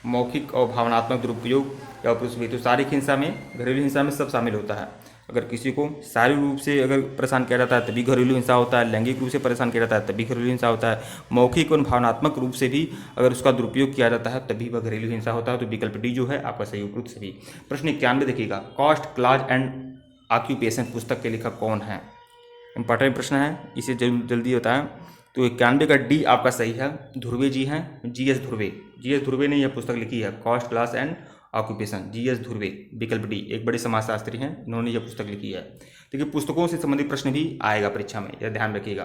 मौखिक और भावनात्मक दुरुपयोग या पुरुष भी। तो शारीरिक हिंसा में, घरेलू हिंसा में सब शामिल होता है। अगर किसी को शारीरिक रूप से अगर परेशान किया जाता है तभी घरेलू हिंसा होता है, लैंगिक रूप से परेशान किया जाता है तभी घरेलू हिंसा होता है, मौखिक और भावनात्मक रूप से भी अगर उसका दुरुपयोग किया जाता है तभी वह घरेलू हिंसा होता है। तो विकल्प डी जो है आपका सही, उपयुक्त सभी। प्रश्न 91 देखिएगा, कॉस्ट, क्लास एंड ऑक्यूपेशन पुस्तक के लेखक कौन है? इंपॉर्टेंट प्रश्न है, इसे जल्दी बताएं। तो 91 का डी आपका सही है, ध्रुवे जी हैं, GS ध्रुवे। GS ध्रुवे ने यह पुस्तक लिखी है, cost, class and occupation, GS Dhruve, विकल्प डी। एक बड़े समाजशास्त्री हैं, इन्होंने यह पुस्तक लिखी है। देखिए पुस्तकों से संबंधित प्रश्न भी आएगा परीक्षा में, यह ध्यान रखिएगा।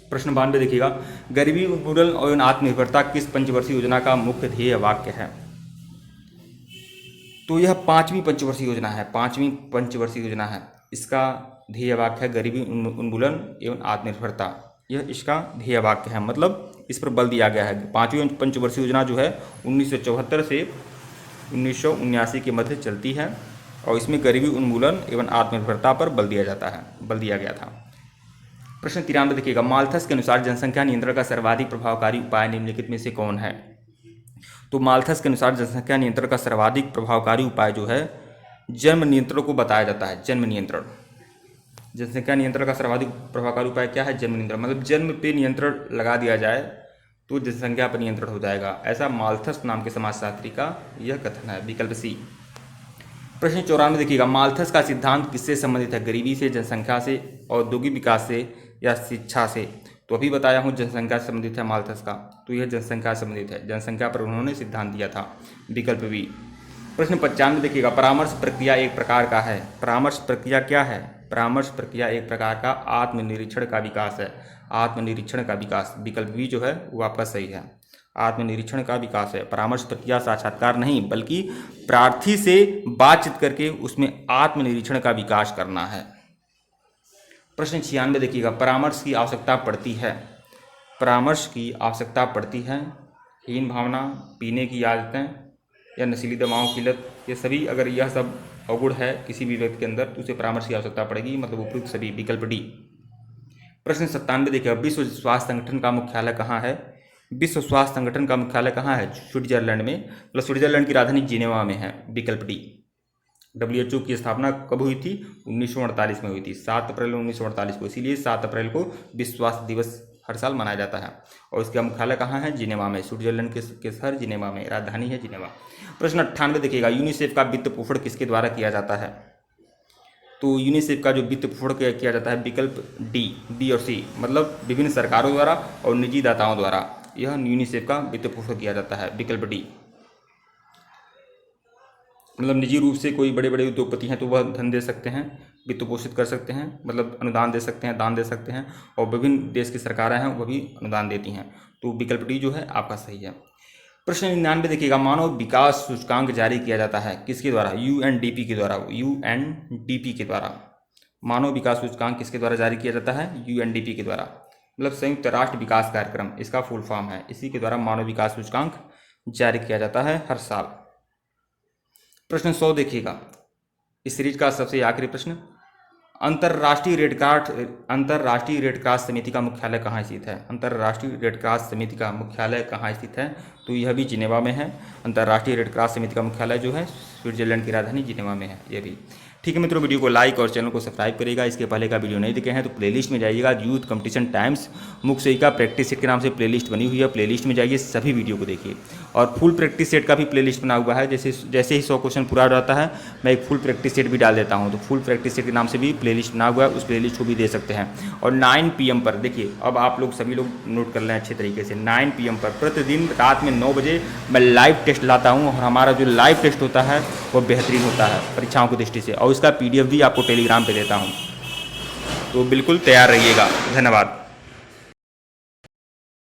प्रश्न 92 देखिएगा, गरीबी उन्मूलन और आत्मनिर्भरता किस पंचवर्षीय योजना का मुख्य ध्येय वाक्य है? तो यह 5वीं पंचवर्षीय योजना है, 5वीं पंचवर्षीय योजना है। इसका ध्येय वाक्य है गरीबी उन्मूलन एवं आत्मनिर्भरता, यह इसका ध्येय वाक्य है, मतलब इस पर बल दिया गया है। 5वीं पंचवर्षीय योजना जो है 1974 से 1979 के मध्य चलती है और इसमें गरीबी उन्मूलन एवं आत्मनिर्भरता पर बल दिया जाता है, बल दिया गया था। प्रश्न 93 देखिएगा, माल्थस के अनुसार जनसंख्या नियंत्रण का सर्वाधिक प्रभावकारी उपाय निम्नलिखित में से कौन है? तो माल्थस के अनुसार जनसंख्या नियंत्रण का सर्वाधिक प्रभावकारी उपाय जो है जन्म नियंत्रण को बताया जाता है, जन्म नियंत्रण। जनसंख्या नियंत्रण का सर्वाधिक प्रभावकारी उपाय क्या है? जन्म नियंत्रण, मतलब जन्म पे नियंत्रण लगा दिया जाए तो जनसंख्या पर नियंत्रण हो जाएगा, ऐसा माल्थस नाम के समाजशास्त्री का यह कथन है, विकल्प सी। प्रश्न 94 देखिएगा, माल्थस का सिद्धांत किससे संबंधित है? गरीबी से, जनसंख्या से, औद्योगिक विकास से या शिक्षा से? तो अभी बताया हूँ जनसंख्या से संबंधित है माल्थस का, तो यह जनसंख्या से संबंधित है, जनसंख्या पर उन्होंने सिद्धांत दिया था, विकल्प बी। प्रश्न 95 देखिएगा, परामर्श प्रक्रिया एक प्रकार का है। परामर्श प्रक्रिया क्या है? परामर्श प्रक्रिया एक प्रकार का आत्मनिरीक्षण का विकास है, आत्मनिरीक्षण का विकास, विकल्प बी जो है वो आपका सही है, आत्मनिरीक्षण का विकास है। परामर्श प्रक्रिया साक्षात्कार नहीं बल्कि प्रार्थी से बातचीत करके उसमें आत्मनिरीक्षण का विकास करना है। प्रश्न 96 देखिएगा, परामर्श की आवश्यकता पड़ती है। परामर्श की आवश्यकता पड़ती है, हीन भावना, पीने की आदतें या नशीली दवाओं की लत, ये सभी अगर यह सब अवगुण है किसी भी व्यक्ति के अंदर तो उसे परामर्श की आवश्यकता पड़ेगी, मतलब उपयुक्त सभी, विकल्प डी। प्रश्न 97 देखिएगा, विश्व स्वास्थ्य संगठन का मुख्यालय कहाँ है? विश्व स्वास्थ्य संगठन का मुख्यालय कहाँ है? स्विट्जरलैंड में, मतलब स्विट्जरलैंड की राजधानी जिनेवा में है, विकल्प डी। WHO की स्थापना कब हुई थी? 1948 में हुई थी, 7 अप्रैल 1948 को, इसीलिए 7 अप्रैल को विश्व स्वास्थ्य दिवस हर साल मनाया जाता है। और इसका मुख्यालय कहाँ है? जिनेवा में, स्विट्जरलैंड के शहर जिनेवा में, राजधानी है जिनेवा। प्रश्न 98 देखिएगा, यूनिसेफ का वित्त पोषण किसके द्वारा किया जाता है? तो यूनिसेफ का जो वित्त पोषण किया जाता है, विकल्प डी, बी और सी, मतलब विभिन्न सरकारों द्वारा और निजी दाताओं द्वारा यह यूनिसेफ का वित्त पोषण किया जाता है, विकल्प डी। मतलब निजी रूप से कोई बड़े बड़े उद्योगपति हैं तो वह धन दे सकते हैं, वित्त पोषित कर सकते हैं, मतलब अनुदान दे सकते हैं, दान दे सकते हैं, और विभिन्न देश की सरकारें हैं वह भी अनुदान देती हैं। तो विकल्प डी जो है आपका सही है। प्रश्न 99 देखिएगा, मानव विकास सूचकांक जारी किया जाता है किसके द्वारा? यूएनडीपी के द्वारा। यूएनडीपी के द्वारा मानव विकास सूचकांक किसके द्वारा जारी किया जाता है? यूएनडीपी के द्वारा, मतलब संयुक्त राष्ट्र विकास कार्यक्रम इसका फुल फॉर्म है। इसी के द्वारा मानव विकास सूचकांक जारी किया जाता है हर साल। प्रश्न 100 देखिएगा, इस सीरीज का सबसे आखिरी प्रश्न, अंतर्राष्ट्रीय रेड क्रॉस समिति का मुख्यालय कहाँ स्थित है? अंतर्राष्ट्रीय रेड क्रॉस समिति का मुख्यालय कहाँ स्थित है? तो यह भी जिनेवा में है। अंतर्राष्ट्रीय रेड क्रॉस समिति का मुख्यालय जो है स्विट्जरलैंड की राजधानी जिनेवा में है यह भी। ठीक है मित्रों, वीडियो को लाइक और चैनल को सब्सक्राइब करिएगा। इसके पहले का वीडियो नहीं देखे हैं तो प्लेलिस्ट में जाइएगा, यूथ कंपटीशन टाइम्स मुख्य सहिका प्रैक्टिस सेट के नाम से प्लेलिस्ट बनी हुई है, प्लेलिस्ट में जाइए, सभी वीडियो को देखिए। और फुल प्रैक्टिस सेट का भी प्लेलिस्ट बना हुआ है, जैसे ही 100 क्वेश्चन पूरा हो जाता है मैं एक फुल प्रैक्टिस सेट भी डाल देता हूँ। तो फुल प्रैक्टिस सेट के नाम से भी प्लेलिस्ट बना हुआ है, उस प्लेलिस्ट को भी दे सकते हैं। और 9 PM पर देखिए, अब आप लोग सभी लोग नोट कर लें अच्छे तरीके से, 9 PM पर प्रतिदिन रात में 9 बजे मैं लाइव टेस्ट लाता हूँ, और हमारा जो लाइव टेस्ट होता है वो बेहतरीन होता है परीक्षाओं की दृष्टि से, और इसका PDF भी आपको टेलीग्राम पे देता हूँ। तो बिल्कुल तैयार रहिएगा। धन्यवाद।